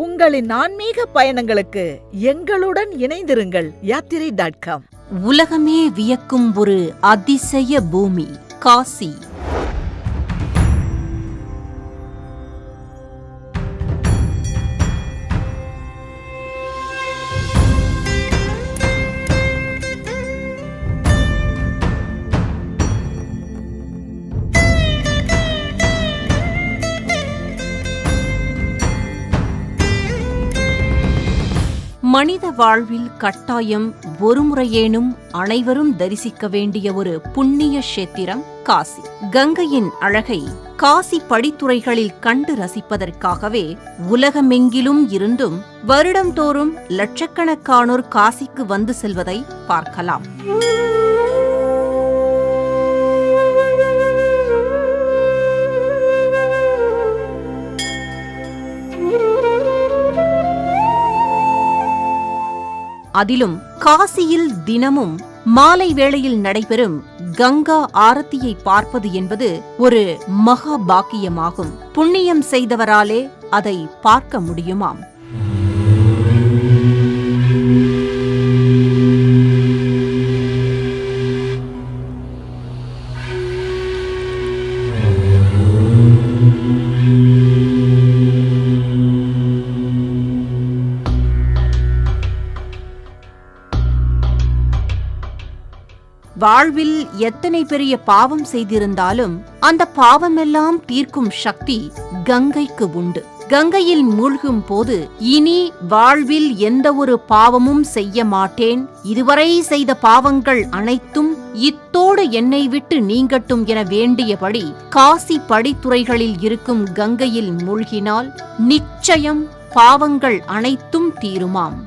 உங்களின் ஆன்மீக பயணங்களுக்கு எங்களுடன் இணைந்திருங்கள். யாத்திரை.com. உலகமே வியக்கும் ஒரு அதிசய பூமி காசி. மனித வாழ்வில் கட்டாயம் ஒருமுறையேனும் அனைவரும் தரிசிக்க வேண்டிய ஒரு புண்ணிய கஷேத்திரம் காசி. கங்கையின் அழகை காசி படித்துறைகளில் கண்டு ரசிப்பதற்காகவே உலகமெங்கிலும் இருந்தும் வருடந்தோறும் லட்சக்கணக்கானோர் காசிக்கு வந்து செல்வதை பார்க்கலாம். அதிலும் காசியில் தினமும் மாலை வேளையில் நடைபெறும் கங்கா ஆரத்தியை பார்ப்பது என்பது ஒரு மகா பாக்கியமாகும். புண்ணியம் செய்தவராலே அதை பார்க்க முடியுமாம். வாழ்வில் எத்தனை பெரிய பாவம் செய்திருந்தாலும் அந்த பாவமெல்லாம் தீர்க்கும் சக்தி கங்கைக்கு உண்டு. கங்கையில் மூழ்கும் போது இனி வாழ்வில் எந்த ஒரு பாவமும் செய்ய மாட்டேன், இதுவரை செய்த பாவங்கள் அனைத்தும் இத்தோடு என்னை விட்டு நீங்கட்டும் என வேண்டியபடி காசி படித்துறைகளில் இருக்கும் கங்கையில் மூழ்கினால் நிச்சயம் பாவங்கள் அனைத்தும் தீருமாம்.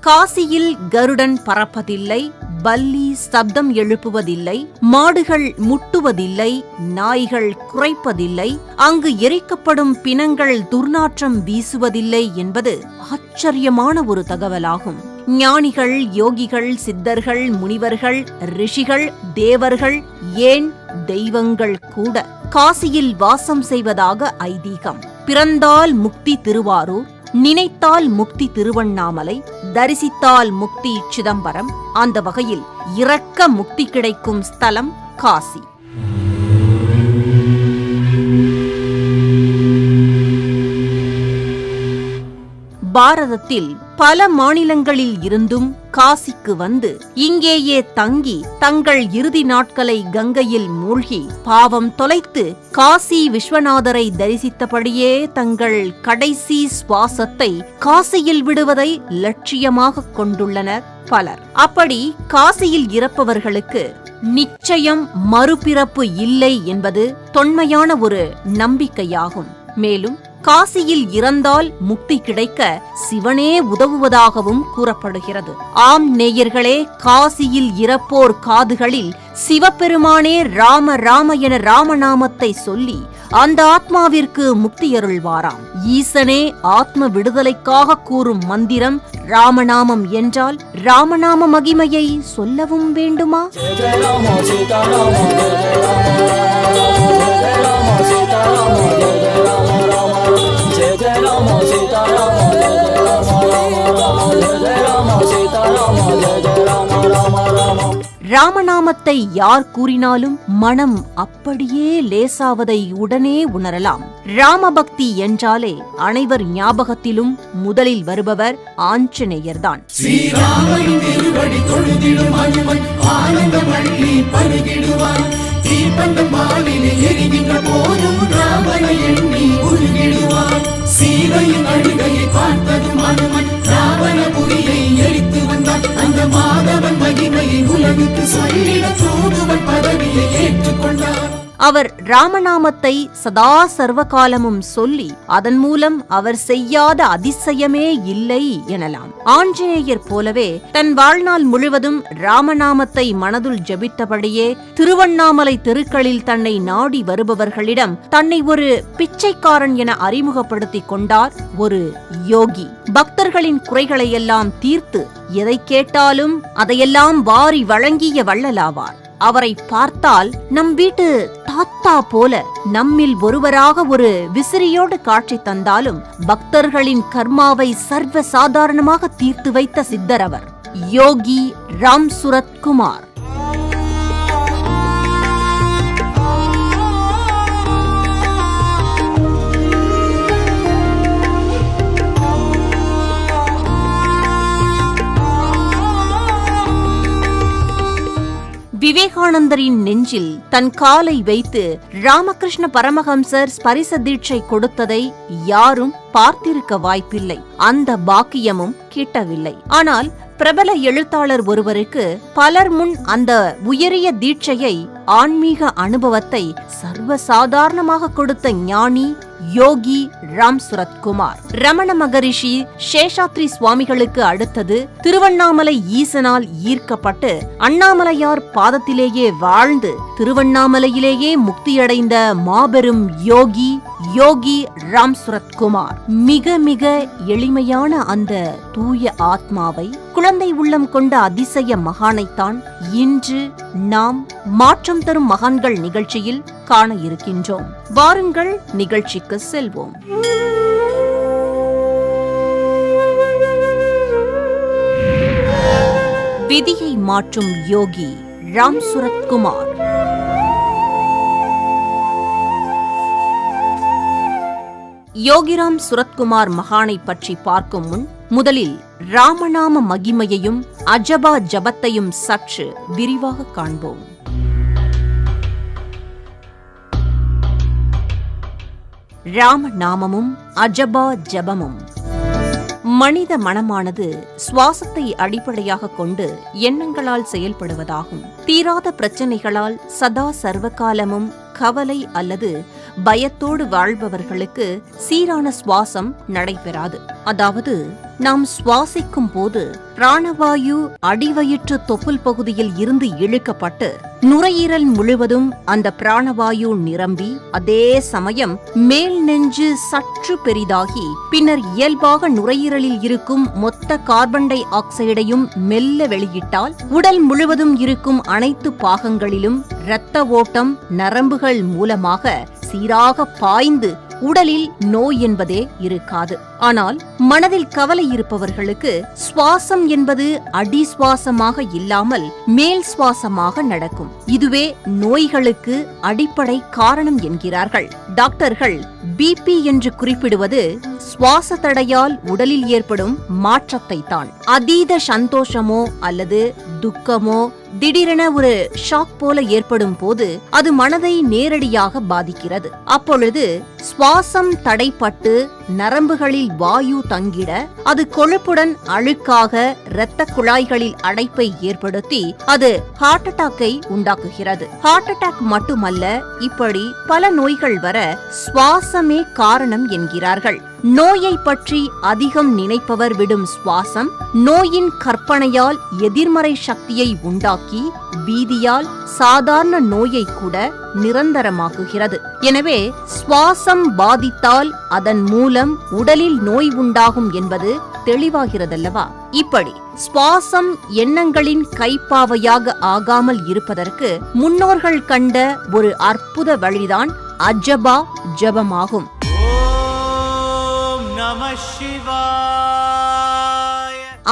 காசியில் கருடன் பறப்பதில்லை, பல்லி சப்தம் எழுப்புவதில்லை, மாடுகள் முட்டுவதில்லை, நாய்கள் குரைப்பதில்லை, அங்கு எரிக்கப்படும் பிணங்கள் துர்நாற்றம் வீசுவதில்லை என்பது ஆச்சரியமான ஒரு தகவலாகும். ஞானிகள், யோகிகள், சித்தர்கள், முனிவர்கள், ரிஷிகள், தேவர்கள், ஏன் தெய்வங்கள் கூட காசியில் வாசம் செய்வதாக ஐதீகம். பிறந்தால் முக்தி திருவாரூர், நினைத்தால் முக்தி திருவண்ணாமலை, தரிசித்தால் முக்தி சிதம்பரம். அந்த வகையில் இரக்க முக்தி கிடைக்கும் ஸ்தலம் காசி. பாரதத்தில் பல மாநிலங்களில் இருந்தும் காசிக்கு வந்து இங்கேயே தங்கி தங்கள் இறுதி நாட்களை கங்கையில் மூழ்கி பாவம் தொலைத்து காசி விஸ்வநாதரை தரிசித்தபடியே தங்கள் கடைசி சுவாசத்தை காசியில் விடுவதை லட்சியமாக கொண்டுள்ளனர் பலர். அப்படி காசியில் இறப்பவர்களுக்கு நிச்சயம் மறுபிறப்பு இல்லை என்பது தொன்மையான ஒரு நம்பிக்கையாகும். மேலும் காசியில் இறந்தால் முக்தி கிடைக்க சிவனே உதவுவதாகவும் கூறப்படுகிறது. ஆம் நேயர்களே, காசியில் இறப்போர் காதுகளில் சிவபெருமானே ராம ராம என ராமநாமத்தை சொல்லி அந்த ஆத்மாவிற்கு முக்தியருள்வாராம். ஈசனே ஆத்ம விடுதலைக்காக கூறும் மந்திரம் ராமநாமம் என்றால் ராமநாம மகிமையை சொல்லவும் வேண்டுமா? ராமநாமத்தை யார் கூறினாலும் மனம் அப்படியே லேசாவதை உடனே உணரலாம். ராமபக்தி என்றாலே அனைவர் ஞாபகத்திலும் முதலில் வருபவர் ஆஞ்சநேயர்தான். அவர் ராமநாமத்தை சதா சர்வகாலமும் சொல்லி அதன் மூலம் அவர் செய்யாத அதிசயமே இல்லை எனலாம். ஆஞ்சநேயர் போலவே தன் வாழ்நாள் முழுவதும் ராமநாமத்தை மனதுள் ஜபித்தபடியே திருவண்ணாமலை தெருக்களில் தன்னை நாடி வருபவர்களிடம் தன்னை ஒரு பிச்சைக்காரன் என அறிமுகப்படுத்திக் கொண்டார் ஒரு யோகி. பக்தர்களின் குறைகளையெல்லாம் தீர்த்து எதை கேட்டாலும் அதையெல்லாம் வாரி வழங்கிய வள்ளலாவார். அவரை பார்த்தால் நம் வீட்டு தாத்தா போல நம்மில் ஒருவராக ஒரு விசிறியோடு காட்சி தந்தாலும் பக்தர்களின் கர்மாவை சர்வ சாதாரணமாக தீர்த்து வைத்த சித்தர் அவர். யோகி ராம் சுரத் குமார். விவேகானந்தரின் நெஞ்சில் தன் காலை வைத்து ராமகிருஷ்ண பரமஹம்சர் ஸ்பரிச தீட்சை கொடுத்ததை யாரும் பார்த்திருக்க வாய்ப்பில்லை. அந்த பாக்கியமும் கிட்டவில்லை. ஆனால் பிரபல எழுத்தாளர் ஒருவருக்கு பலர் முன் அந்த உயரிய தீட்சையை, ஆன்மீக அனுபவத்தை சர்வசாதாரணமாக கொடுத்த ஞானி யோகி ராம் சுரத் குமார். ரமண மகரிஷி சேஷாத்ரி சுவாமிகளுக்கு அடுத்தது திருவண்ணாமலை ஈசனால் ஈர்க்கப்பட்டு அண்ணாமலையார் பாதத்திலேயே வாழ்ந்து திருவண்ணாமலையிலேயே முக்தியடைந்த மாபெரும் யோகி யோகி ராம் சுரத் குமார். மிக மிக எளிமையான அந்த தூய ஆத்மாவை, குழந்தை உள்ளம் கொண்ட அதிசய மகானைத்தான் இன்று நாம் மாற்றம் தரும் மகான்கள் நிகழ்ச்சியில் காண இருக்கின்றோம். வாருங்கள் நிகழ்ச்சிக்கு செல்வோம். விதியை மாற்றும் யோகி ராம் சுரத் குமார். யோகிராம் சுரத்குமார் மகானை பற்றி பார்க்கும் முன் முதலில் ராமநாம மகிமையையும் அஜபா ஜபத்தையும் சற்று விரிவாக காண்போம். ராமநாமமும் அஜபா ஜபமும். மனித மனமானது சுவாசத்தை அடிப்படையாக கொண்டு எண்ணங்களால் செயல்படுவதாகும். தீராத பிரச்சனைகளால் சதா சர்வகாலமும் கவலை அல்லது பயத்தோடு வாழ்பவர்களுக்கு சீரான சுவாசம் நடைபெறாது. அதாவது நாம் சுவாசிக்கும் போது பிராணவாயு அடிவயிற்று தொப்புள் பகுதியில் இருந்து இழுக்கப்பட்டு நுரையீரல் முழுவதும் அந்த பிராணவாயு நிரம்பி அதே சமயம் மேல் நெஞ்சு சற்று பெரிதாகி பின்னர் இயல்பாக நுரையீரலில் இருக்கும் மொத்த கார்பன் டை ஆக்சைடையும் மெல்ல வெளியிட்டால் உடல் முழுவதும் இருக்கும் அனைத்து பாகங்களிலும் இரத்த ஓட்டம் நரம்புகள் மூலமாக சீராக பாய்ந்து உடலில் நோய் என்பதே இருக்காது. ஆனால் மனதில் கவலை இருப்பவர்களுக்கு சுவாசம் என்பது அடி சுவாசமாக இல்லாமல் மேல் சுவாசமாக நடக்கும். இதுவே நோய்களுக்கு அடிப்படை காரணம் என்கிறார்கள் டாக்டர்கள். பிபி என்று குறிப்பிடுவது சுவாச தடையால் உடலில் ஏற்படும் மாற்றத்தை தான். அதீத சந்தோஷமோ அல்லது துக்கமோ திடீரென ஒரு ஷாக் போல ஏற்படும் போது அது மனதை நேரடியாக பாதிக்கிறது. அப்பொழுது சுவாசம் தடைப்பட்டு நரம்புகளில் வாயு தங்கிட அது கொழுப்புடன் அழுக்காக இரத்த குழாய்களில் அடைப்பை ஏற்படுத்தி அது ஹார்ட் அட்டாக்கை உண்டாக்குகிறது. ஹார்ட் அட்டாக் மட்டுமல்ல, இப்படி பல நோய்கள் வர சுவாசமே காரணம் என்கிறார்கள். நோயை பற்றி அதிகம் நினைப்பவர் விடும் சுவாசம் நோயின் கற்பனையால் எதிர்மறை சக்தியை உண்டாக்கி பீதியால் சாதாரண நோயை கூட நிரந்தரமாக்குகிறது. எனவே சுவாசம் பாதித்தால் அதன் மூலம் உடலில் நோய் உண்டாகும் என்பது தெளிவாகிறதல்லவா? இப்படி சுவாசம் எண்ணங்களின் கைப்பாவையாக ஆகாமல் இருப்பதற்கு முன்னோர்கள் கண்ட ஒரு அற்புத வழிதான் அஜபா ஜபமாகும்.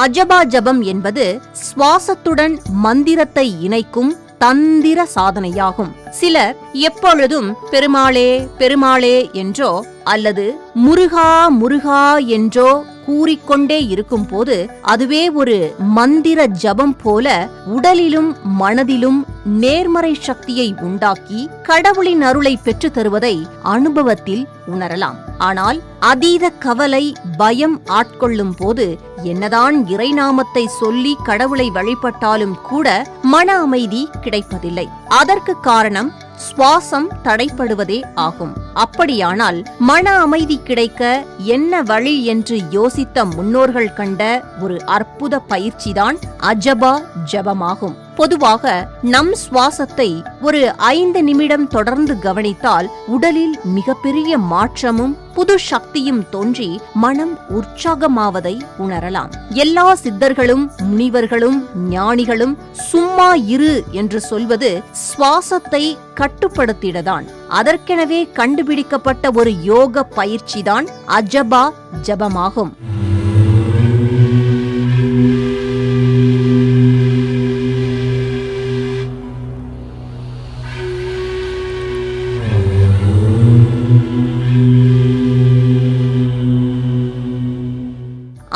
அஜபா ஜபம் என்பது சுவாசத்துடன் மந்திரத்தை இணைக்கும் தந்திர சாதனையாகும். சிலர் எப்பொழுதும் பெருமாளே பெருமாளே என்றோ அல்லது முருகா முருகா என்றோ கூறிக்கொண்டே இருக்கும் போது அதுவே ஒரு மந்திர ஜபம் போல உடலிலும் மனதிலும் நேர்மறை சக்தியை உண்டாக்கி கடவுளின் அருளை பெற்று தருவதை அனுபவத்தில் உணரலாம். ஆனால் அதீத கவலை பயம் ஆட்கொள்ளும் போது என்னதான் இறைநாமத்தை சொல்லி கடவுளை வழிபட்டாலும் கூட மன அமைதி கிடைப்பதில்லை. அதற்கு காரணம் சுவாசம் தடைப்படுவதே ஆகும். அப்படியானால் மன அமைதி கிடைக்க என்ன வழி என்று யோசித்த முன்னோர்கள் கண்ட ஒரு அற்புத பயிற்சிதான் அஜபா ஜபமாகும். பொதுவாக நம் சுவாசத்தை ஒரு 5 நிமிடம் தொடர்ந்து கவனித்தால் உடலில் மிகப்பெரிய மாற்றமும் புது சக்தியும் தோன்றி மனம் உற்சாகமாவதை உணரலாம். எல்லா சித்தர்களும் முனிவர்களும் ஞானிகளும் சும்மா இரு என்று சொல்வது சுவாசத்தை கட்டுப்படுத்திடதான். அதற்கெனவே கண்டுபிடிக்கப்பட்ட ஒரு யோக பயிற்சிதான் அஜபா ஜபமாகும்.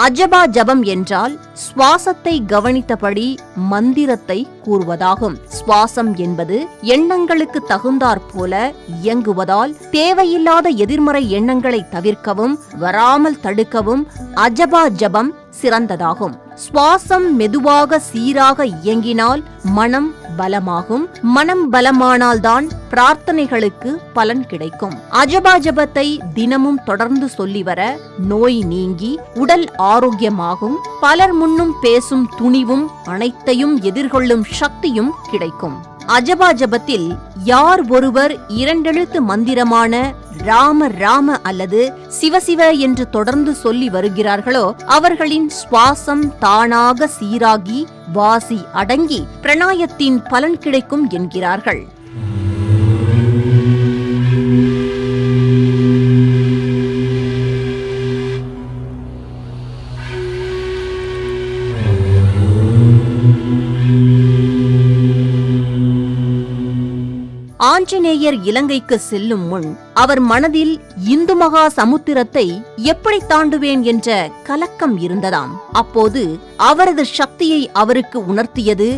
அஜபா ஜபம் என்றால் சுவாசத்தை கவனித்தபடி மந்திரத்தை கூறுவதாகும். சுவாசம் என்பது எண்ணங்களுக்கு தகுந்தாற் போல இயங்குவதால் தேவையில்லாத எதிர்மறை எண்ணங்களை தவிர்க்கவும் வராமல் தடுக்கவும் அஜபா ஜபம் சிறந்ததாகும். சுவாசம் மெதுவாக சீராக இயங்கினால் மனம் பலமாகும். மனம் பலமானால்தான் பிரார்த்தனைகளுக்கு பலன் கிடைக்கும். அஜபா ஜபத்தை தினமும் தொடர்ந்து சொல்லி வர நோய் நீங்கி உடல் ஆரோக்கியமாகும். பலர் முன்னும் பேசும் துணிவும் அனைத்தையும் எதிர்கொள்ளும் சக்தியும் கிடைக்கும். அஜபா ஜபத்தில் யார் ஒருவர் 2 எழுத்து மந்திரமான ராம ராம அல்லது சிவசிவ என்று தொடர்ந்து சொல்லி வருகிறார்களோ அவர்களின் சுவாசம் தானாக சீராகி வாசி அடங்கி பிரணாயத்தின் பலன் கிடைக்கும் என்கிறார்கள். ஆஞ்சநேயர் இலங்கைக்கு செல்லும் முன் அவர் மனதில் இந்து மகா சமுத்திரத்தை எப்படி தாண்டுவேன் என்ற கலக்கம் இருந்ததாம். அப்போது அவரது சக்தியை அவருக்கு உணர்த்தியது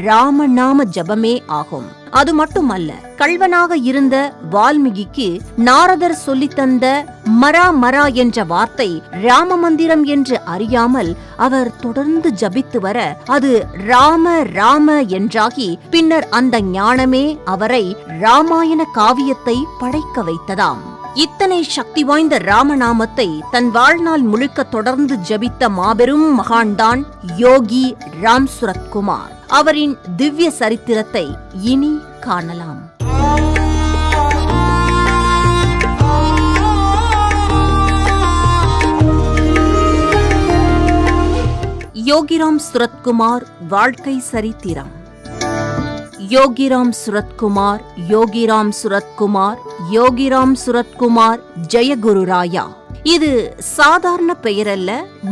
ராமநாம ஜபமே ஆகும். அது மட்டுமல்ல, கள்வனாக இருந்த வால்மீகிக்கு நாரதர் சொல்லித்தந்த மரா மரா என்ற வார்த்தை ராம மந்திரம் என்று அறியாமல் அவர் தொடர்ந்து ஜபித்து வர அது ராம ராம என்றாகி பின்னர் அந்த ஞானமே அவரை ராமாயண காவியத்தை படைக்க வைத்ததாம். இத்தனை சக்தி வாய்ந்த ராமநாமத்தை தன் வாழ்நாள் முழுக்க தொடர்ந்து ஜபித்த மாபெரும் மகான்தான் யோகி ராம் சுரத்குமார். அவரின் திவ்ய சரித்திரத்தை இனி காணலாம். யோகிராம் சுரத்குமார் வாழ்க்கை சரித்திரம். யோகிராம் சுரத்குமார், யோகிராம் சுரத்குமார், யோகிராம் சுரத்குமார் ஜெயகுருராயா. இது சாதாரண பெயரல்ல,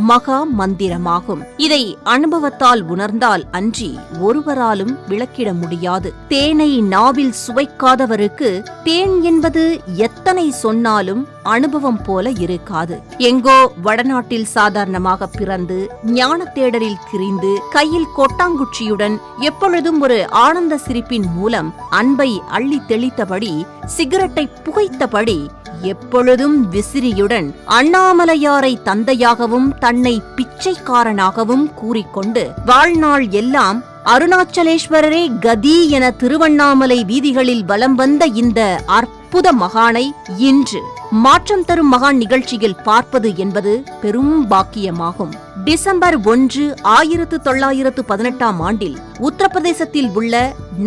மகா மந்திரமாகும். இதை அனுபவத்தால் உணர்ந்தால் அன்றி ஒருவராலும் விளக்கிட முடியாது. தேனை நாவில் சுவைக்காதவருக்கு தேன் என்பது எத்தனை சொன்னாலும் அனுபவம் போல இருக்காது. எங்கோ வடநாட்டில் சாதாரணமாக பிறந்து ஞான தேடலில் திரிந்து கையில் கொட்டாங்குச்சியுடன் எப்பொழுதும் ஒரு ஆனந்த சிரிப்பின் மூலம் அன்பை அள்ளி தெளித்தபடி சிகரெட்டை புகைத்தபடி எப்பொழுதும் விசிறியுடன் அண்ணாமலையாரை தந்தையாகவும் தன்னை பிச்சைக்காரனாகவும் கூறிக்கொண்டு வாழ்நாள் எல்லாம் அருணாச்சலேஸ்வரரே கதி என திருவண்ணாமலை வீதிகளில் வலம் வந்த இந்த அற்புத மகானை இன்று மாற்றம் தரும் மகான் நிகழ்ச்சியில் பார்ப்பது என்பது பெரும் பாக்கியமாகும். டிசம்பர் 1, 1918 ஆண்டில் உத்தரப்பிரதேசத்தில் உள்ள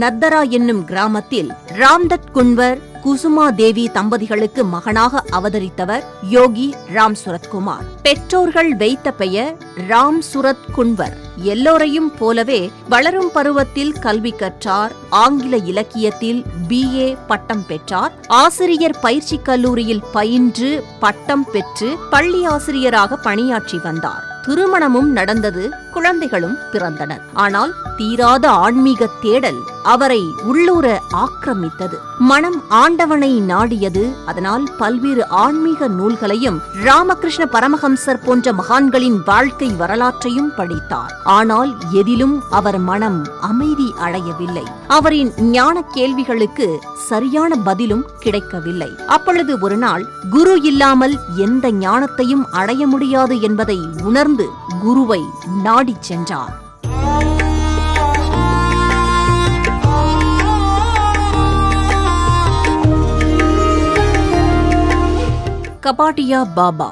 நத்தரா என்னும் கிராமத்தில் ராம்தத் குன்வர் குசுமா தேவி தம்பதிகளுக்கு மகனாக அவதரித்தவர் யோகி ராம் சுரத்குமார். பெற்றோர்கள் வைத்த பெயர் ராம் சுரத் குன்வர். எல்லோரையும் போலவே வளரும் பருவத்தில் கல்வி கற்றார். ஆங்கில இலக்கியத்தில் BA பட்டம் பெற்றார். ஆசிரியர் பயிற்சி கல்லூரியில் பயின்று பட்டம் பெற்று பள்ளி ஆசிரியராக பணியாற்றி வந்தார். திருமணமும் நடந்தது, குழந்தைகளும் பிறந்தனர். ஆனால் தீராத ஆன்மீக தேடல் அவரை உள்ளூர ஆக்கிரமித்தது. மனம் ஆண்டவனை நாடியது. அதனால் பல்வேறு ஆன்மீக நூல்களையும் ராமகிருஷ்ண பரமஹம்சர் போன்ற மகான்களின் வாழ்க்கை வரலாற்றையும் படித்தார். ஆனால் எதிலும் அவர் மனம் அமைதி அடையவில்லை. அவரின் ஞான கேள்விகளுக்கு சரியான பதிலும் கிடைக்கவில்லை. அப்பொழுது ஒரு நாள் குரு இல்லாமல் எந்த ஞானத்தையும் அடைய முடியாது என்பதை உணர்ந்து குருவை நாடிச் சென்றார். கபாடியா பாபா.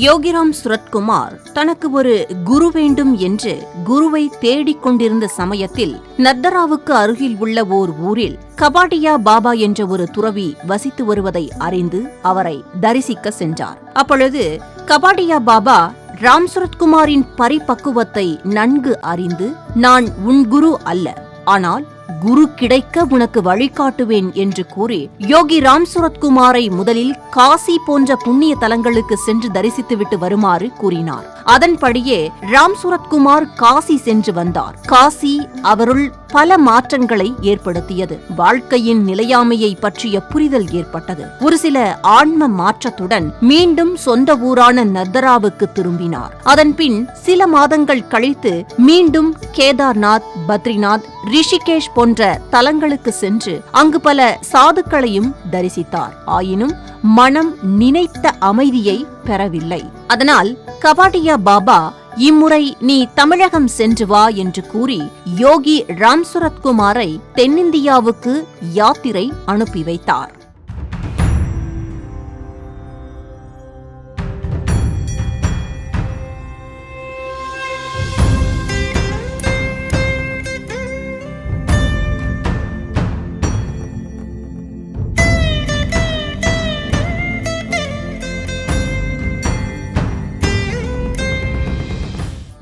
யோகிராம் சுரத்குமார் தனக்கு ஒரு குரு வேண்டும் என்று குருவை தேடிக் கொண்டிருந்த சமயத்தில் நர்தராவுக்கு அருகில் உள்ள ஓர் ஊரில் கபாடியா பாபா என்ற ஒரு துறவி வசித்து வருவதை அறிந்து அவரை தரிசிக்க சென்றார். அப்பொழுது கபாடியா பாபா ராம் சுரத்குமாரின் பரிபக்குவத்தை நன்கு அறிந்து, நான் உன் குரு அல்ல, ஆனால் குரு கிடைக்க உனக்கு வழிகாட்டுவேன் என்று கூறி யோகி ராம் சுரத்குமாரை முதலில் காசி போன்ற புண்ணிய தலங்களுக்கு சென்று தரிசித்துவிட்டு வருமாறு கூறினார். அதன்படியே ராம் சுரத்குமார் காசி சென்று வந்தார். காசி அவருள் பல மாற்றங்களை ஏற்படுத்தியது. வாழ்க்கையின் நிலையாமையை பற்றிய புரிதல் ஏற்பட்டது. ஒரு சில ஆன்ம மாற்றத்துடன் மீண்டும் சொந்த ஊரான நர்தராவுக்கு திரும்பினார். அதன்பின் சில மாதங்கள் கழித்து மீண்டும் கேதார்நாத், பத்ரிநாத், ரிஷிகேஷ் போன்ற தலங்களுக்கு சென்று அங்கு பல சாதுக்களையும் தரிசித்தார். ஆயினும் மனம் நினைத்த அமைதியை பெறவில்லை. அதனால் கபாடியா பாபா, இம்முறை நீ தமிழகம் சென்று வா என்று கூறி யோகி ராம் சுரத்குமாரை தென்னிந்தியாவுக்கு யாத்திரை அனுப்பி வைத்தார்.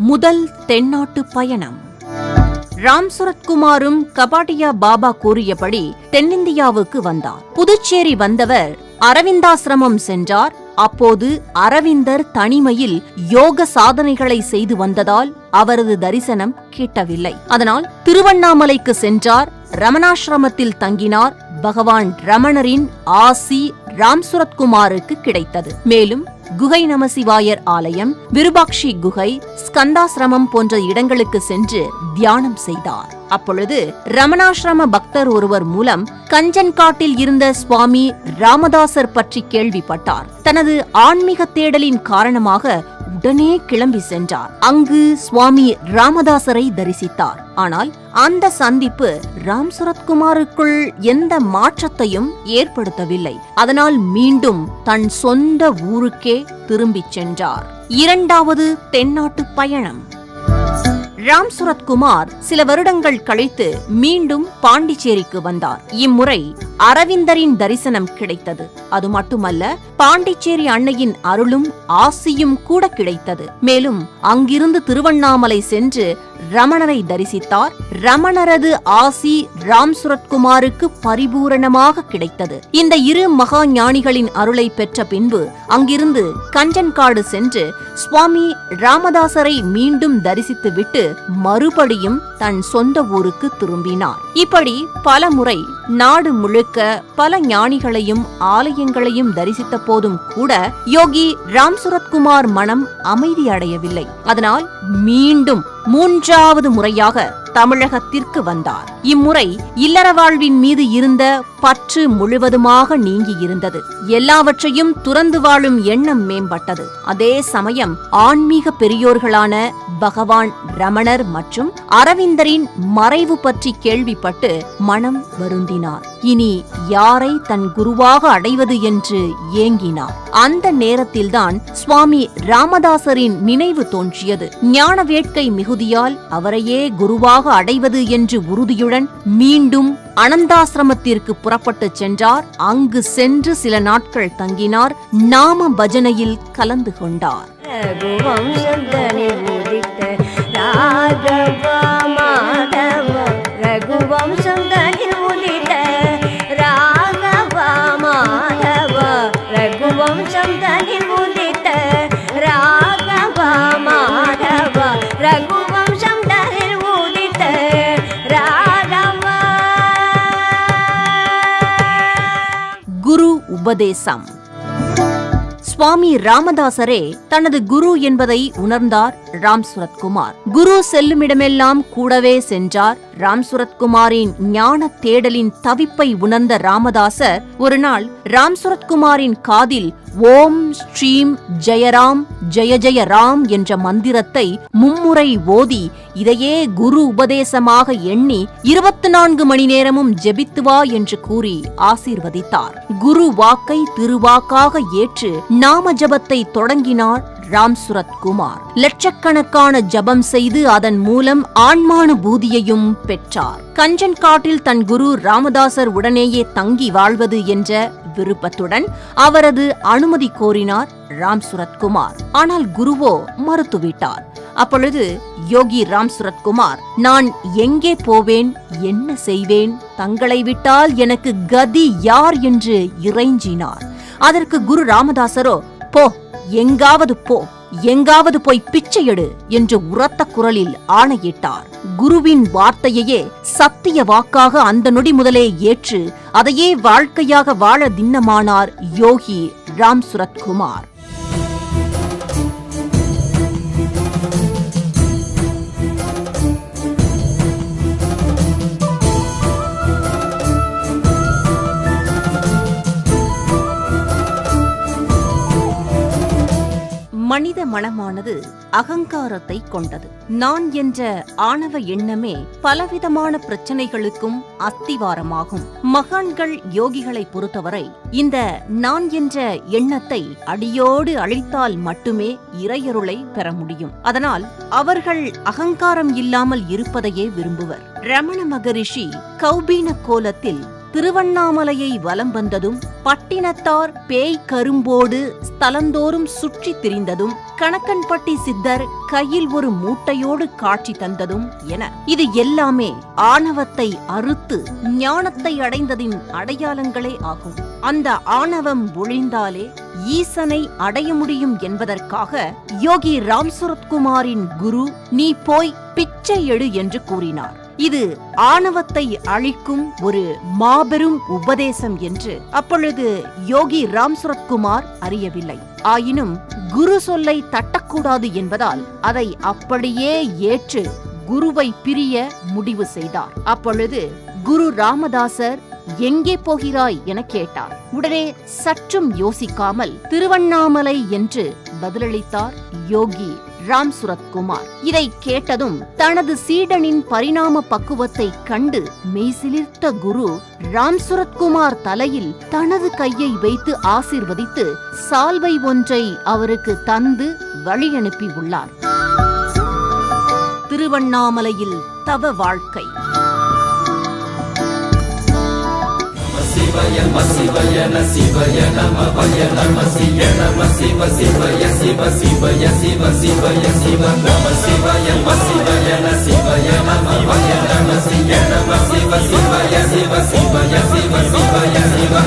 முதல் தென்னாட்டு பயணம். ராம் சுரத்குமாரும் கபாடியா பாபா கூறியபடி தென்னிந்தியாவுக்கு வந்தார். புதுச்சேரி வந்தவர் அரவிந்தாசிரமம் சென்றார். அப்போது அரவிந்தர் தனிமையில் யோக சாதனைகளை செய்து வந்ததால் அவரது தரிசனம் கிட்டவில்லை. அதனால் திருவண்ணாமலைக்கு சென்றார். ரமணாசிரமத்தில் தங்கினார். பகவான் ரமணரின் ஆசி ராம் சுரத்குமாருக்கு கிடைத்தது. மேலும் குகை நமசிவாயர் ஆலயம், விருபாக்ஷி குகை, ஸ்கந்தாசிரமம் போன்ற இடங்களுக்கு சென்று தியானம் செய்தார். அப்பொழுது ரமணாசிரம பக்தர் ஒருவர் மூலம் கஞ்சன்காட்டில் இருந்த சுவாமி ராமதாசர் பற்றி கேள்விப்பட்டார். தனது ஆன்மீக தேடலின் காரணமாக உடனே கிளம்பி சென்றார். அங்கு சுவாமி ராமதாசரை தரிசித்தார். ஆனால் அந்த சந்திப்பு ராம் சுரத்குமாருக்குள் எந்த மாற்றத்தையும் ஏற்படுத்தவில்லை. அதனால் மீண்டும் தன் சொந்த ஊருக்கே திரும்பிச் சென்றார். இரண்டாவது தென்னாட்டு பயணம். ராம் சுரத்குமார் சில வருடங்கள் கழித்து மீண்டும் பாண்டிச்சேரிக்கு வந்தார். இம்முறை அரவிந்தரின் தரிசனம் கிடைத்தது. அது மட்டுமல்ல, பாண்டிச்சேரி அன்னையின் அருளும் ஆசியும் கூட கிடைத்தது. மேலும் அங்கிருந்து திருவண்ணாமலை சென்று ரமணரை தரிசித்தார். ரமணரது ஆசி ராம் சுரத்குமாருக்கு பரிபூரணமாக கிடைத்தது. இந்த இரு மகா ஞானிகளின் அருளை பெற்ற பின்பு அங்கிருந்து கஞ்சன்காடு சென்று சுவாமி ராமதாசரை மீண்டும் தரிசித்துவிட்டு மறுபடியும் தன் சொந்த ஊருக்கு திரும்பினார். இப்படி பல முறை நாடு முழுக்க பல ஞானிகளையும் ஆலயங்களையும் தரிசித்த போதும் கூட யோகி ராம் சுரத்குமார் மனம் அமைதியடையவில்லை. அதனால் மீண்டும் மூன்றாவது முறையாக தமிழகத்திற்கு வந்தார். இம்முறை இல்லற வாழ்வின் மீது இருந்த பற்று முழுவதுமாக நீங்கியிருந்தது. எல்லாவற்றையும் துறந்து வாழும் எண்ணம் மேம்பட்டது. அதே சமயம் ஆன்மீக பெரியோர்களான பகவான் ரமணர் மற்றும் அரவிந்தரின் மறைவு பற்றி கேள்விப்பட்டு மனம் வருந்தினார். இனி யாரை தன் குருவாக அடைவது என்று ஏங்கினார். அந்த நேரத்தில்தான் சுவாமி ராமதாசரின் நினைவு தோன்றியது. ஞான வேட்கை மிகுதியால் அவரையே குருவாக அடைவது என்று உறுதியுடன் மீண்டும் அனந்தாசிரமத்திற்கு புறப்பட்டு சென்றார். அங்கு சென்று சில நாட்கள் தங்கினார். நாம பஜனையில் கலந்து கொண்டார். குரு உபதேசம். சுவாமி ராமதாசரே தனது குரு என்பதை உணர்ந்தார் ராம் சுரத்குமார். குரு செல்லுமிடமெல்லாம் கூடவே சென்றார். ராம் சுரத்குமாரின் ஞான தேடலின் தவிப்பை உணர்ந்த ராமதாசர் ஒரு நாள் ராம் சுரத்குமாரின் காதில் ஓம் ஸ்ரீம் ஜெயராம் ஜெய ஜெய ராம் என்ற மந்திரத்தை மும்முறை ஓதி இதையே குரு உபதேசமாக எண்ணி 24 மணி நேரமும் ஜெபித்து வா என்று கூறி ஆசீர்வதித்தார். குரு வாக்கை திருவாக்காக ஏற்று நாம ஜபத்தை தொடங்கினார் ராம் சுரத்குமார். லட்சக்கணக்கான ஜபம் செய்து அதன் மூலம் ஆன்மானுபூதியையும் பெற்றார். கஞ்சன் காட்டில் தன் குரு ராமதாசர் உடனேயே தங்கி வாழ்வது என்ற விருப்பத்துடன் அவரது அனுமதி கோரினார் ராம் சுரத்குமார். ஆனால் குருவோ மறுத்துவிட்டார். அப்பொழுது யோகி ராம் சுரத்குமார், நான் எங்கே போவேன், என்ன செய்வேன், தங்களை விட்டால் எனக்கு கதி யார் என்று இறைஞ்சினார். அதற்கு குரு ராமதாசரோ, போ, எங்காவது போய் பிச்சை எடு என்று உரத்த குரலில் ஆணையிட்டார். குருவின் வார்த்தையையே சத்திய வாக்காக அந்த நொடி முதலே ஏற்று அதையே வாழ்க்கையாக வாழ திண்ணமானார் யோகி ராம் சுரத்குமார். மனித மனமானது அகங்காரத்தை கொண்டது. நான் என்ற ஆணவ எண்ணமே பலவிதமான பிரச்சனைகளுக்கும் அஸ்திவாரமாகும். மகான்கள் யோகிகளை பொறுத்தவரை இந்த நான் என்ற எண்ணத்தை அடியோடு அழித்தால் மட்டுமே இறையருளை பெற முடியும். அதனால் அவர்கள் அகங்காரம் இல்லாமல் இருப்பதையே விரும்புவர். ரமண மகரிஷி கௌபீன கோலத்தில் திருவண்ணாமலையை வலம் வந்ததும், பட்டினத்தார் பேய் கரும்போடு ஸ்தலந்தோறும் சுற்றி திரிந்ததும், கணக்கன்பட்டி சித்தர் கையில் ஒரு மூட்டையோடு காட்சி தந்ததும் என இது எல்லாமே ஆணவத்தை அறுத்து ஞானத்தை அடைந்ததின் அடையாளங்களே ஆகும். அந்த ஆணவம் ஒழிந்தாலே ஈசனை அடைய முடியும் என்பதற்காக யோகி ராம் சுரத்குமாரின் குரு, நீ போய் பிச்சை எடு என்று கூறினார். இது ஆணவத்தை அழிக்கும் ஒரு மாபெரும் உபதேசம் என்று அப்பொழுது யோகி ராம் சுரத்குமார் அறியவில்லை. ஆயினும் குரு சொல்லை தட்டக்கூடாது என்பதால் அதை அப்படியே ஏற்று குருவை பிரிய முடிவு செய்தார். அப்பொழுது குரு ராமதாசர் எங்கே போகிறாய் என கேட்டார். உடனே சற்றும் யோசிக்காமல் திருவண்ணாமலை என்று பதிலளித்தார் யோகி ராம் சுரத்குமார். இதை கேட்டதும் தனது சீடனின் பரிணாம பக்குவத்தை கண்டு மெய்சிலிர்த்த குரு ராம் சுரத்குமார் தலையில் தனது கையை வைத்து ஆசீர்வதித்து சால்வை ஒன்றை அவருக்கு தந்து வழி அனுப்பியுள்ளார். திருவண்ணாமலையில் தவ வாழ்க்கை. சிவய சிவய நம சிவய நம நம சிவ சிவ சிவய சிவ சிவய சிவ சிவய சிவ நம சிவய சிவய சிவய நம நம சிவ சிவ சிவய சிவ சிவய சிவ சிவய சிவ.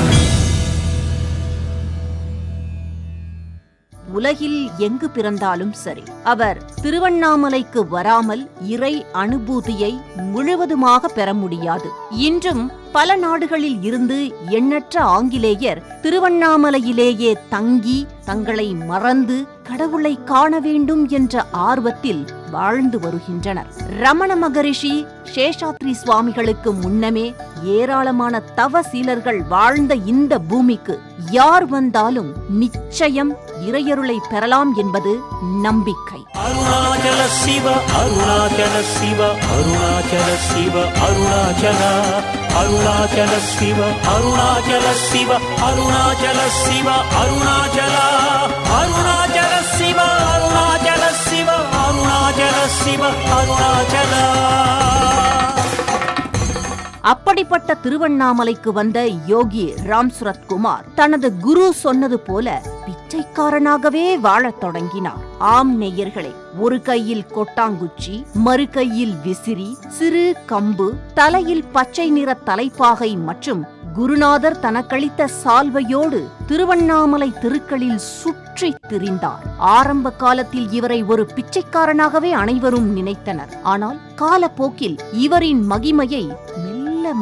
உலகில் எங்கு பிறந்தாலும் சரி, அவர் திருவண்ணாமலைக்கு வராமல் இறை அனுபூதியை முழுவதுமாக பெற முடியாது. இன்றும் பல நாடுகளில் இருந்து எண்ணற்ற ஆங்கிலேயர் திருவண்ணாமலையிலேயே தங்கி தங்களை மறந்து கடவுளை காண வேண்டும் என்ற ஆர்வத்தில் வாழ்ந்து வருகின்றனர். ரமண மகரிஷி சேஷாத்ரி சுவாமிகளுக்கு முன்னமே ஏராளமான தவ சீலர்கள் வாழ்ந்த இந்த பூமிக்கு யார் வந்தாலும் நிச்சயம் இறையருளை பெறலாம் என்பது நம்பிக்கை. அருணாச்சல சிவ அருணாச்சல சிவ அருணாச்சல சிவ அருணாச்சல அருணாச்சல சிவ அருணாச்சல சிவ அருணாச்சல சிவ அருணாச்சல அருணாச்சல சிவ அருணாச்சல சிவ அருணாச்சல சிவ அருணாச்சல. அப்படிப்பட்ட திருவண்ணாமலைக்கு வந்த யோகி ராம் சுரத்குமார் தனது குரு சொன்னது போல பிச்சைக்காரனாகவே வாழத் தொடங்கினார். ஆம் நேயர்களே, ஒரு கையில் கொட்டாங்குச்சி, மறு கையில் விசிறி, சிறு கம்பு, தலையில் பச்சை நிற தலைப்பாகை மற்றும் குருநாதர் தனக்களித்த சால்வையோடு திருவண்ணாமலை தெருக்களில் சுற்றி திரிந்தார். ஆரம்ப காலத்தில் இவரை ஒரு பிச்சைக்காரனாகவே அனைவரும் நினைத்தனர். ஆனால் காலப்போக்கில் இவரின் மகிமையை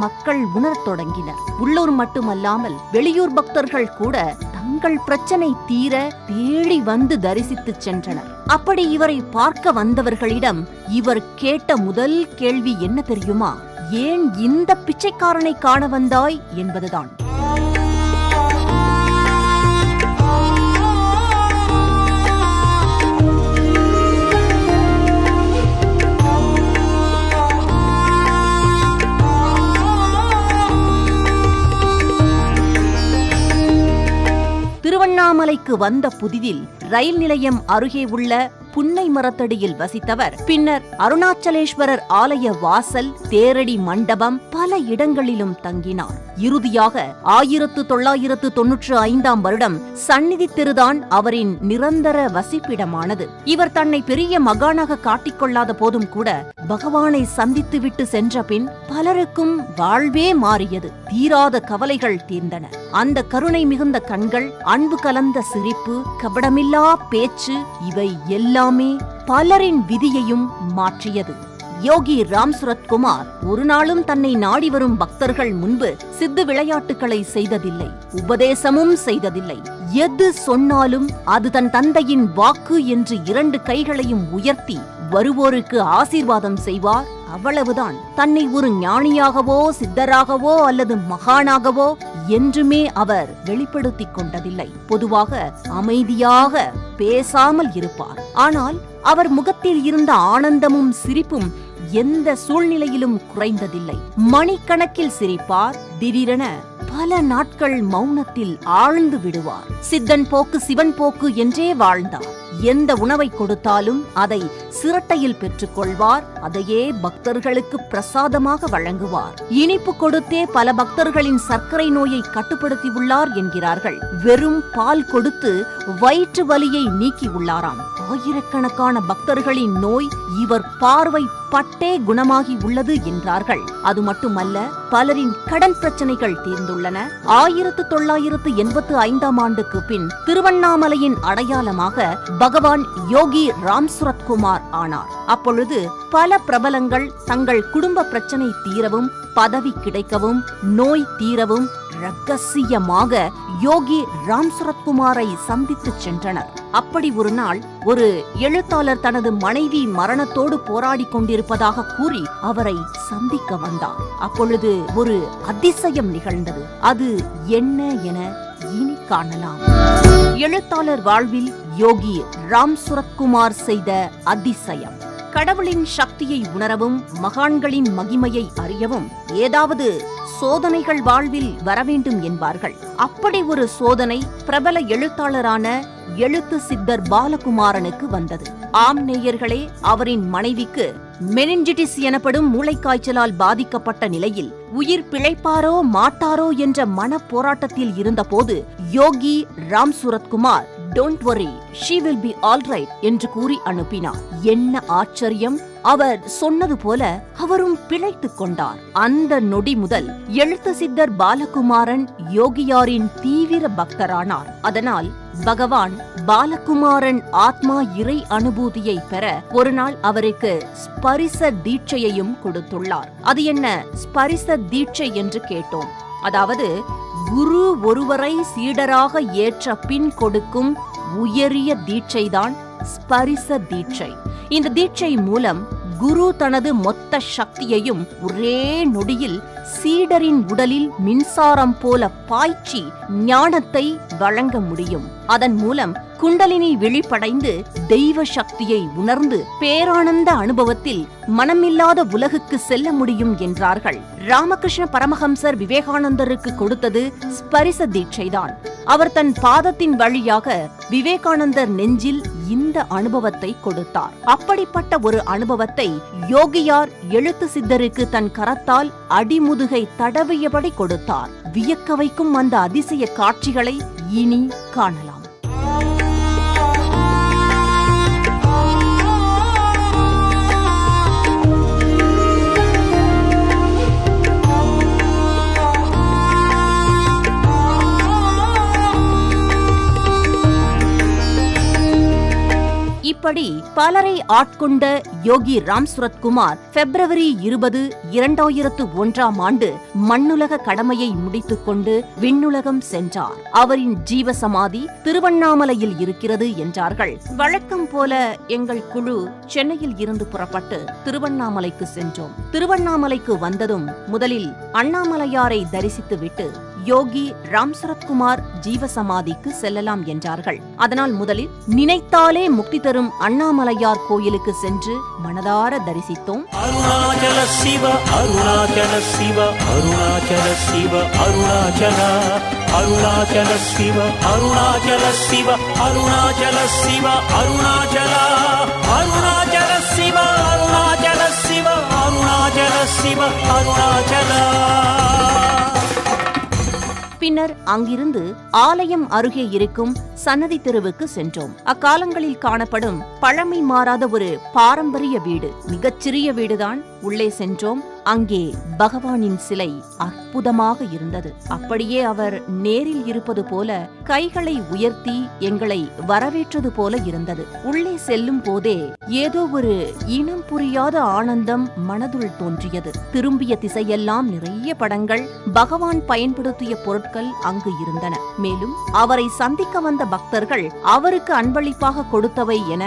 மக்கள் உணரத் தொடங்கினர். உள்ளூர் மட்டுமல்லாமல் வெளியூர் பக்தர்கள் கூட தங்கள் பிரச்சனை தீர தேடி வந்து தரிசித்து சென்றனர். அப்படி இவரை பார்க்க வந்தவர்களிடம் இவர் கேட்ட முதல் கேள்வி என்ன தெரியுமா? ஏன் இந்த பிச்சைக்காரனை காண வந்தாய் என்பதுதான். திருவண்ணாமலைக்கு வந்த புதிதில் ரயில் நிலையம் அருகே உள்ள புன்னை மரத்தடியில் வசித்தவர் பின்னர் அருணாச்சலேஸ்வரர் ஆலய வாசல், தேரடி மண்டபம் பல இடங்களிலும் தங்கினார். இறுதியாக 1995ஆம் வருடம் சந்நிதி தெருதான் அவரின் நிரந்தர வசிப்பிடமானது. இவர் தன்னை பெரிய மகானாக காட்டிக்கொள்ளாத போதும் கூட பகவானை சந்தித்துவிட்டு சென்ற பின் பலருக்கும் வாழ்வே மாறியது. தீராத கவலைகள் தீர்ந்தன. அந்த கருணை மிகுந்த கண்கள், அன்பு கலந்த சிரிப்பு, கபடமில்லா பேச்சு இவை எல்லாமே பலரின் விதியையும் மாற்றியது. யோகி ராம் சுரத்குமார் ஒரு நாளும் தன்னை நாடி வரும் பக்தர்கள் முன்பு சித்து விளையாட்டுகளை செய்ததில்லை, உபதேசமும் செய்ததில்லை. எது சொன்னாலும் அது தன் தந்தையின் வாக்கு என்று 2 கைகளையும் உயர்த்தி வருவோருக்கு ஆசீர்வாதம் செய்வார். அவ்வளவுதான். தன்னை ஒரு ஞானியாகவோ சித்தராகவோ அல்லது மகானாகவோ என்றுமே அவர் வெளிப்படுத்திக் கொண்டதில்லை. பொதுவாக அமைதியாக பேசாமல் இருப்பார். ஆனால் அவர் முகத்தில் இருந்த ஆனந்தமும் சிரிப்பும் எந்த சூழ்நிலையிலும் குறைந்ததில்லை. மணிக்கணக்கில் சிரிப்பார், திடீரென பல நாட்கள் மௌனத்தில் ஆழ்ந்து விடுவார். சித்தன் போக்கு சிவன் போக்கு என்றே வாழ்ந்தார். எந்த உணவை கொடுத்தாலும் அதை சிரட்டையில் பெற்றுக் கொள்வார். அதையே பக்தர்களுக்கு பிரசாதமாக வழங்குவார். இனிப்பு கொடுத்தே பல பக்தர்களின் சர்க்கரை நோயை கட்டுப்படுத்தியுள்ளார் என்கிறார்கள். வெறும் பால் கொடுத்து வயிற்று வலியை நீக்கியுள்ளாராம். ஆயிரக்கணக்கான பக்தர்களின் நோய் இவர் பார்வை பட்டே குணமாகி உள்ளது என்றார்கள். அது மட்டுமல்ல, பலரின் கடன் பிரச்சனைகள் தீர்ந்துள்ளன. 1985ஆம் ஆண்டுக்கு பின் திருவண்ணாமலையின் அடையாளமாக பகவான் யோகி ராம் சுரத்குமார் ஆனார். அப்பொழுது பல பிரபலங்கள் தங்கள் குடும்ப பிரச்சனை தீரவும், பதவி கிடைக்கவும், நோய் தீரவும் ரகசியமாக யோகி ராம் சுரத்குமாரை சந்தித்து சென்றனர். அப்படி ஒரு நாள் ஒரு எழுத்தாளர் தனது மனைவி மரணத்தோடு போராடி கொண்டிருப்பதாக கூறி அவரை சந்திக்க வந்தார். அப்பொழுது ஒரு அதிசயம் நிகழ்ந்தது. அது என்ன என இனி காணலாம். எழுத்தாளர் வாழ்வில் யோகி ராம் சுரத்குமார் செய்த அதிசயம். கடவுளின் சக்தியை உணரவும், மகான்களின் மகிமையை அறியவும் ஏதாவது சோதனைகள் வாழ்வில் வரவேண்டும் என்பார்கள். அப்படி ஒரு சோதனை பிரபல எழுத்தாளரான எழுத்து சித்தர் பாலகுமாரனுக்கு வந்தது. ஆம் நேயர்களே, அவரின் மனைவிக்கு மெனிஞ்சிட்டிஸ் எனப்படும் மூளைக்காய்ச்சலால் பாதிக்கப்பட்ட நிலையில் உயிர் பிழைப்பாரோ மாட்டாரோ என்ற மன போராட்டத்தில் இருந்தபோது யோகி Ram Suratkumar "Don't worry, she will be all right" என்று கூறி அனுப்பினார். என்ன ஆச்சரியம்! அவர் சொன்னது போல அவரும் பிழைத்துக் கொண்டார். அந்த நொடி முதல் எழுத்து சித்தர் பாலகுமாரன் யோகியாரின் தீவிர பக்தரானார். அதனால் பகவான் பாலகுமாரன் ஆத்மா இறை அனுபூதியை பெற ஒரு நாள் அவருக்கு ஸ்பரிச தீட்சையையும் கொடுத்துள்ளார். அது என்ன ஸ்பரிச தீட்சை என்று கேட்டோம். அதாவது குரு ஒருவரை சீடராக ஏற்ற பின் கொடுக்கும் உயரிய தீட்சைதான் ஸ்பரிச தீட்சை. இந்த தீட்சை மூலம் குரு தனது மொத்த சக்தியையும் ஒரே நொடியில் சீடரின் உடலில் மின்சாரம் போல பாய்ச்சி ஞானத்தை வழங்க முடியும். அதன் மூலம் குண்டலினி விழிப்படைந்து தெய்வ சக்தியை உணர்ந்து பேரானந்த அனுபவத்தில் மனமில்லாத உலகுக்கு செல்ல முடியும் என்றார்கள். ராமகிருஷ்ண பரமஹம்சர் விவேகானந்தருக்கு கொடுத்தது ஸ்பரிச தீட்சைதான். அவர் தன் பாதத்தின் வழியாக விவேகானந்தர் நெஞ்சில் இந்த அனுபவத்தை கொடுத்தார். அப்படிப்பட்ட ஒரு அனுபவத்தை யோகியார் எழுத்து சித்தருக்கு தன் கரத்தால் அடிமுதுகை தடவியபடி கொடுத்தார். வியக்க வைக்கும் அந்த அதிசய காட்சிகளை இனி காணலாம். இப்படி இப்படி பலரை ஆட்கொண்ட யோகி ராம் சுரத்குமார் February 20, 2001 மண்ணுலக கடமையை முடித்துக்கொண்டு விண்ணுலகம் சென்றார். அவரின் ஜீவசமாதி திருவண்ணாமலையில் இருக்கிறது என்றார்கள். வழக்கம் போல எங்கள் குழு சென்னையில் இருந்து புறப்பட்டு திருவண்ணாமலைக்கு சென்றோம். திருவண்ணாமலைக்கு வந்ததும் முதலில் அண்ணாமலையாரை தரிசித்துவிட்டு யோகி ராம் சுரத்குமார் ஜீவசமாதிக்கு செல்லலாம் என்றார்கள். அதனால் முதலில் நினைத்தாலே முக்தி தரும் அண்ணாமலையார் கோயிலுக்கு சென்று மனதார தரிசித்தோம். அருணாச்சல சிவ அருணாச்சல சிவ அருணாச்சல சிவ அருணாச்சல அருணாச்சல சிவ அருணாச்சல சிவ அருணாச்சல சிவ அருணாச்சல அருணாச்சல சிவ அருணாச்சல சிவ அருணாச்சல சிவ அருணாச்சல. பின்னர் அங்கிருந்து ஆலயம் அருகே இருக்கும் சன்னதி தெருவுக்கு சென்றோம். அக்காலங்களில் காணப்படும் பழமை மாறாத ஒரு பாரம்பரிய வீடு, மிகச்சிறிய வீடுதான். உள்ளே சென்றோம். அங்கே பகவானின் சிலை அற்புதமாக இருந்தது. அப்படியே அவர் நேரில் இருப்பது போல கைகளை உயர்த்தி எங்களை வரவேற்றது போல இருந்தது. உள்ளே செல்லும் போதே ஏதோ ஒரு இனம் புரியாத ஆனந்தம் மனதுள் தோன்றியது. திரும்பிய திசையெல்லாம் நிறைய படங்கள், பகவான் பயன்படுத்திய பொருட்கள் அங்கு இருந்தன. மேலும் அவரை சந்திக்க வந்த பக்தர்கள் அவருக்கு அன்பளிப்பாக கொடுத்தவை என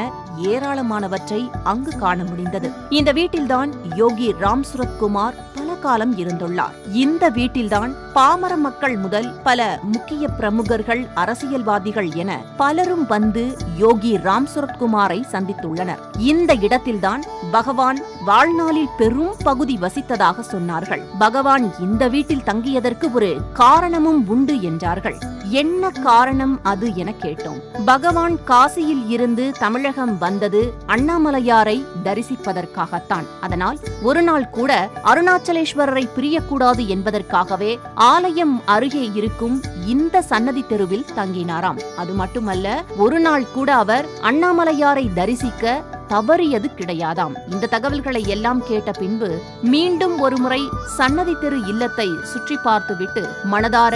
ஏராளமானவற்றை அங்கு காண முடிந்தது. இந்த வீட்டில்தான் யோகி ராம் சுரத்குமார் பல காலம் இருந்துள்ளார். இந்த வீட்டில்தான் பாமர மக்கள் முதல் பல முக்கிய பிரமுகர்கள், அரசியல்வாதிகள் என பலரும் வந்து யோகி ராம் சுரத்குமாரை சந்தித்துள்ளனர். இந்த இடத்தில்தான் பகவான் வாழ்நாளில் பெரும் பகுதி வசித்ததாக சொன்னார்கள். பகவான் இந்த வீட்டில் தங்கியதற்கு ஒரு காரணமும் உண்டு என்றார்கள். என்ன காரணம் அது என கேட்டோம். பகவான் காசியில் இருந்து தமிழகம் வந்தது அண்ணாமலையாரை தரிசிப்பதற்காகத்தான். அதனால் ஒரு நாள் கூட அருணாச்சலேஸ்வரரை பிரியக்கூடாது என்பதற்காகவே ஆலயம் அருகே இருக்கும் இந்த சன்னதி தெருவில் தங்கினாராம். அது மட்டுமல்ல, ஒரு நாள் கூட அவர் அண்ணாமலையாரை தரிசிக்க தவறியது கிடையாதாம். இந்த தகவல்களை எல்லாம் கேட்ட பின்பு மீண்டும் ஒருமுறை சன்னதி தெரு இல்லத்தை சுற்றி பார்த்துவிட்டு மனதார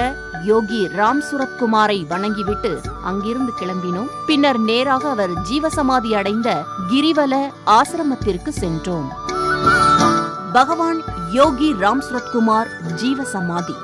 யோகி ராம் சுரத்குமாரை வணங்கிவிட்டு அங்கிருந்து கிளம்பினோம். பின்னர் நேராக அவர் ஜீவசமாதி அடைந்த கிரிவல ஆசிரமத்திற்கு சென்றோம். பகவான் யோகி ராம் சுரத்குமார் ஜீவசமாதி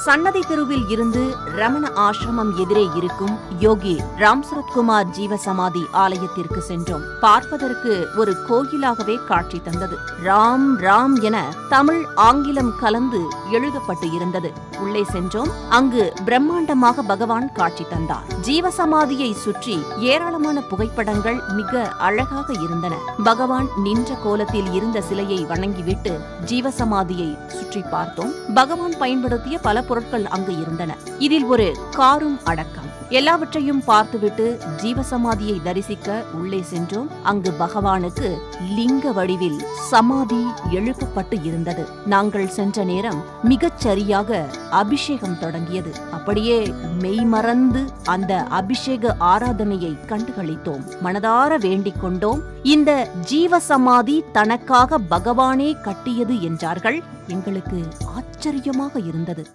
சன்னதி தெருவில் இருந்து ரமண ஆசிரமம் எதிரே இருக்கும் யோகி ராம் சுரத்குமார் ஜீவசமாதி ஆலயத்திற்கு சென்றோம். பார்ப்பதற்கு ஒரு கோயிலாகவே காட்சி தந்தது. ராம் ராம் என தமிழ் ஆங்கிலம் கலந்து எழுதப்பட்டு இருந்தது. உள்ளே சென்றோம். அங்கு பிரம்மாண்டமாக பகவான் காட்சி தந்தார். ஜீவசமாதியை சுற்றி ஏராளமான புகைப்படங்கள் மிக அழகாக இருந்தன. பகவான் நின்ற கோலத்தில் இருந்த சிலையை வணங்கிவிட்டு ஜீவசமாதியை சுற்றி பார்த்தோம். பகவான் பயன்படுத்திய பல பொருட்கள் அங்கு இருந்தன. இதில் ஒரு காரும் அடக்கம். எல்லாவற்றையும் பார்த்துவிட்டு ஜீவசமாதியை தரிசிக்க உள்ளே சென்றோம். அங்கு பகவானுக்கு லிங்க வடிவில் சமாதி எழுப்பப்பட்டு இருந்தது. நாங்கள் சென்ற நேரம் மிகச் சரியாக அபிஷேகம் தொடங்கியது. அப்படியே மெய்மறந்து அந்த அபிஷேக ஆராதனையை கண்டுகளித்தோம். மனதார வேண்டிக் கொண்டோம். இந்த ஜீவசமாதி தனக்காக பகவானே கட்டியது என்றார்கள். எங்களுக்கு ஆச்சரியமாக இருந்தது.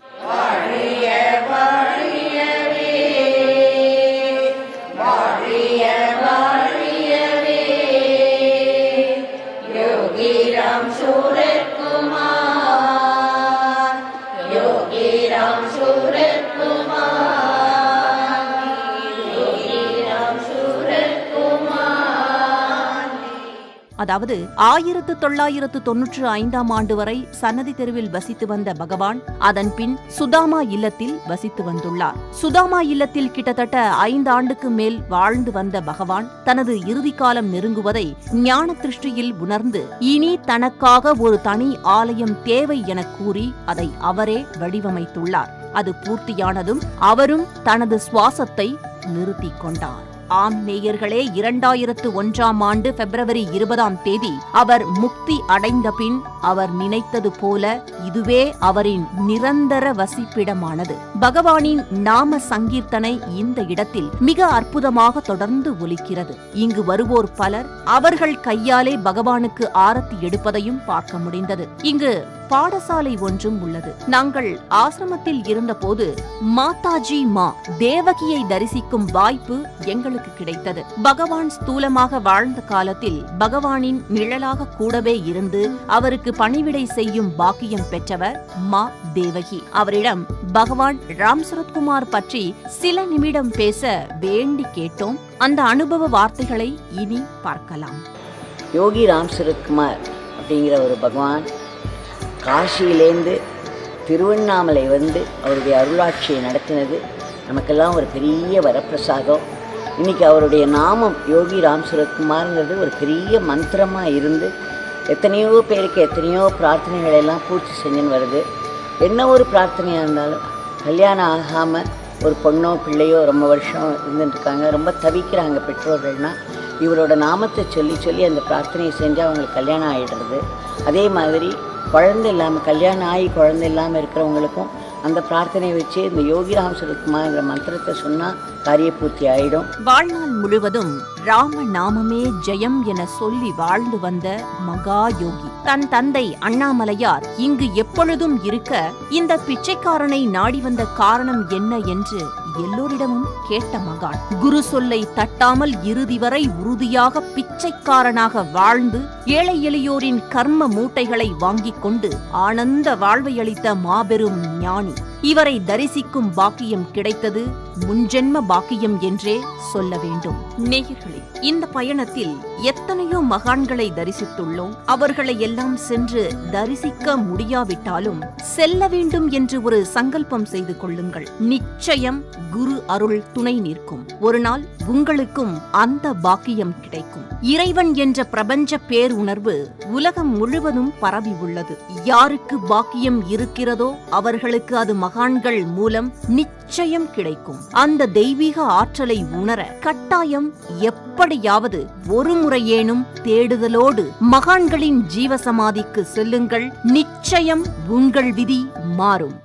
அதாவது 1995 வரை சன்னதி தெருவில் வசித்து வந்த பகவான் அதன் பின் சுதாமா இல்லத்தில் வசித்து வந்துள்ளார். சுதாமா இல்லத்தில் கிட்டத்தட்ட 5 ஆண்டுக்கு மேல் வாழ்ந்து வந்த பகவான் தனது இறுதி காலம் நெருங்குவதை ஞான திருஷ்டியில் உணர்ந்து இனி தனக்காக ஒரு தனி ஆலயம் தேவை என கூறி அதை அவரே வடிவமைத்துள்ளார். அது பூர்த்தியானதும் அவரும் தனது சுவாசத்தை நிறுத்திக் கொண்டார். ஆம் நேயர்களே, 2001 February 20 அவர் முக்தி அடைந்த பின் அவர் நினைத்தது போல இதுவே அவரின் நிரந்தர வசிப்பிடமானது. பகவானின் நாம சங்கீர்த்தனை இந்த இடத்தில் மிக அற்புதமாக தொடர்ந்து ஒலிக்கிறது. இங்கு வருவோர் பலர் அவர்கள் கையாலே பகவானுக்கு ஆரத்தி எடுப்பதையும் பார்க்க முடிந்தது. இங்கு பாடசாலை ஒன்றும் உள்ளது. நாங்கள் ஆசிரமத்தில் இருந்தபோது மாதாஜி மா தேவகியை தரிசிக்கும் வாய்ப்பு எங்களுக்கு கிடைத்தது. பகவான் ஸ்தூலமாக வாழ்ந்த காலத்தில் பகவானின் நிழலாக கூடவே இருந்து அவருக்கு பணிவிடை செய்யும் பாக்கியம் பெற்றவர் மா தேவகி. அவரிடம் பகவான் ராம் சரத்குமார் பற்றி சில நிமிடம் பேச வேண்டி கேட்டோம். அந்த அனுபவ வார்த்தைகளை இனி பார்க்கலாம். யோகி ராம் சரத்குமார் அப்படிங்கிற ஒரு பகவான் காசியிலேருந்து திருவண்ணாமலை வந்து அவருடைய அருளாட்சியை நடத்தினது நமக்கெல்லாம் ஒரு பெரிய வரப்பிரசாதம். இன்றைக்கி அவருடைய நாமம் யோகி ராம் சரத்குமார்ங்கிறது ஒரு பெரிய மந்திரமாக இருந்து எத்தனையோ பேருக்கு எத்தனையோ பிரார்த்தனைகள் எல்லாம் பூர்த்தி செஞ்சுன்னு வருது. என்ன ஒரு பிரார்த்தனையாக இருந்தாலும் கல்யாணம் ஆகாமல் ஒரு பொண்ணோ பிள்ளையோ ரொம்ப வருஷம் இருந்துட்டுருக்காங்க, ரொம்ப தவிக்கிறாங்க பெற்றோர்கள்னால், இவரோட நாமத்தை சொல்லி சொல்லி அந்த பிரார்த்தனையை செஞ்சு அவங்களுக்கு கல்யாணம் ஆகிடுறது. அதே மாதிரி குழந்தை இல்லாமல் கல்யாணம் ஆகி குழந்தை இல்லாமல் இருக்கிறவங்களுக்கும் அந்த பிரார்த்தனை வச்சு இந்த யோகி ராம் சரத்குமார்ங்கிற மந்திரத்தை சொன்னால் காரியபூர்த்தி ஆயிடும். வாழ்நாள் முழுவதும் ராம நாமமே ஜெயம் என சொல்லி வாழ்ந்து வந்த மகா யோகி தன் தந்தை அண்ணாமலையார் இங்கு எப்பொழுதும் இருக்க இந்த பிச்சைக்காரனை நாடி வந்த காரணம் என்ன என்று எல்லோரிடமும் கேட்ட மகான் குரு சொல்லை தட்டாமல் இறுதி வரை உறுதியாக பிச்சைக்காரனாக வாழ்ந்து ஏழை எளியோரின் கர்ம மூட்டைகளை வாங்கிக் கொண்டு ஆனந்த வாழ்வை அளித்த மாபெரும் ஞானி. இவரை தரிசிக்கும் பாக்கியம் கிடைத்தது முன்ஜென்ம பாக்கியம் என்றே சொல்ல வேண்டும். நேயர்களே, இந்த பயணத்தில் எத்தனையோ மகான்களை தரிசித்துள்ளோம். அவர்களை எல்லாம் சென்று தரிசிக்க முடியாவிட்டாலும் செல்ல வேண்டும் என்று ஒரு சங்கல்பம் செய்து கொள்ளுங்கள். நிச்சயம் குரு அருள் துணை நிற்கும். ஒரு நாள் உங்களுக்கும் அந்த பாக்கியம் கிடைக்கும். இறைவன் என்ற பிரபஞ்ச பேருணர்வு உலகம் முழுவதும் பரவி உள்ளது. யாருக்கு பாக்கியம் இருக்கிறதோ அவர்களுக்கு அது மகான்கள் மூலம் நிச்சயம் கிடைக்கும். அந்த தெய்வீக ஆற்றலை உணர கட்டாயம் எப்படியாவது ஒரு முறையேனும் தேடுதலோடு மகான்களின் ஜீவசமாதிக்கு செல்லுங்கள். நிச்சயம் உங்கள் விதி மாறும்.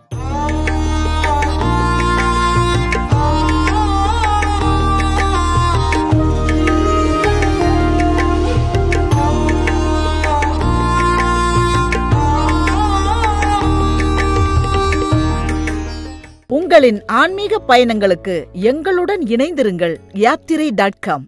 உங்களின் ஆன்மீக பயணங்களுக்கு எங்களுடன் இணைந்திருங்கள். யாத்திரை.com